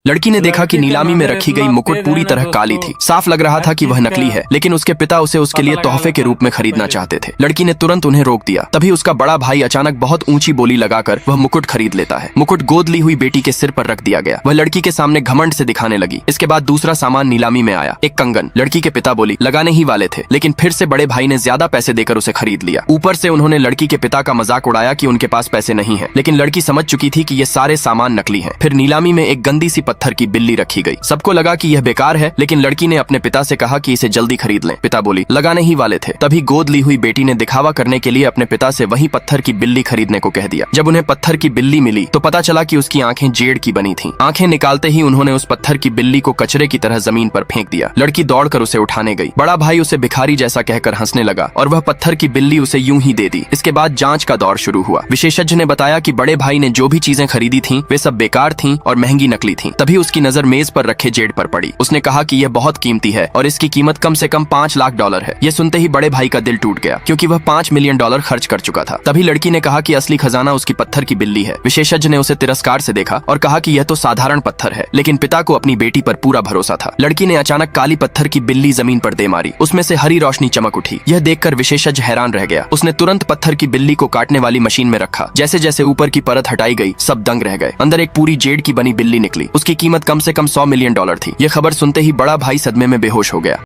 लड़की ने देखा कि नीलामी में रखी गई मुकुट पूरी तरह काली थी। साफ लग रहा था कि वह नकली है, लेकिन उसके पिता उसे उसके लिए तोहफे के रूप में खरीदना चाहते थे। लड़की ने तुरंत उन्हें रोक दिया। तभी उसका बड़ा भाई अचानक बहुत ऊंची बोली लगाकर वह मुकुट खरीद लेता है। मुकुट गोद ली हुई बेटी के सिर पर रख दिया गया। वह लड़की के सामने घमंड से दिखाने लगी। इसके बाद दूसरा सामान नीलामी में आया, एक कंगन। लड़की के पिता बोली लगाने ही वाले थे, लेकिन फिर से बड़े भाई ने ज्यादा पैसे देकर उसे खरीद लिया। ऊपर से उन्होंने लड़की के पिता का मजाक उड़ाया कि उनके पास पैसे नहीं है, लेकिन लड़की समझ चुकी थी कि ये सारे सामान नकली हैं। फिर नीलामी में एक गंदी सी पत्थर की बिल्ली रखी गई। सबको लगा कि यह बेकार है, लेकिन लड़की ने अपने पिता से कहा कि इसे जल्दी खरीद लें। पिता बोली लगाने ही वाले थे। तभी गोद ली हुई बेटी ने दिखावा करने के लिए अपने पिता से वही पत्थर की बिल्ली खरीदने को कह दिया। जब उन्हें पत्थर की बिल्ली मिली तो पता चला कि उसकी आंखें जेड़ की बनी थीं। आंखें निकालते ही उन्होंने उस पत्थर की बिल्ली को कचरे की तरह जमीन पर फेंक दिया। लड़की दौड़कर उसे उठाने गई। बड़ा भाई उसे भिखारी जैसा कहकर हंसने लगा और वह पत्थर की बिल्ली उसे यूं ही दे दी। इसके बाद जांच का दौर शुरू हुआ। विशेषज्ञ ने बताया कि बड़े भाई ने जो भी चीजें खरीदी थीं वे सब बेकार थीं और महंगी नकली थीं। तभी उसकी नजर मेज पर रखे जेड पर पड़ी। उसने कहा कि यह बहुत कीमती है और इसकी कीमत कम से कम $5 लाख है। यह सुनते ही बड़े भाई का दिल टूट गया, क्योंकि वह $5 मिलियन खर्च कर चुका था। तभी लड़की ने कहा कि असली खजाना उसकी पत्थर की बिल्ली है। विशेषज्ञ ने उसे तिरस्कार से देखा और कहा कि यह तो साधारण पत्थर है, लेकिन पिता को अपनी बेटी पर पूरा भरोसा था। लड़की ने अचानक काली पत्थर की बिल्ली जमीन पर दे मारी। उसमें से हरी रोशनी चमक उठी। यह देखकर विशेषज्ञ हैरान रह गया। उसने तुरंत पत्थर की बिल्ली को काटने वाली मशीन में रखा। जैसे जैसे ऊपर की परत हटाई गई, सब दंग रह गए। अंदर एक पूरी जेड की बनी बिल्ली निकली। उसकी कीमत कम से कम $100 मिलियन थी। यह खबर सुनते ही बड़ा भाई सदमे में बेहोश हो गया।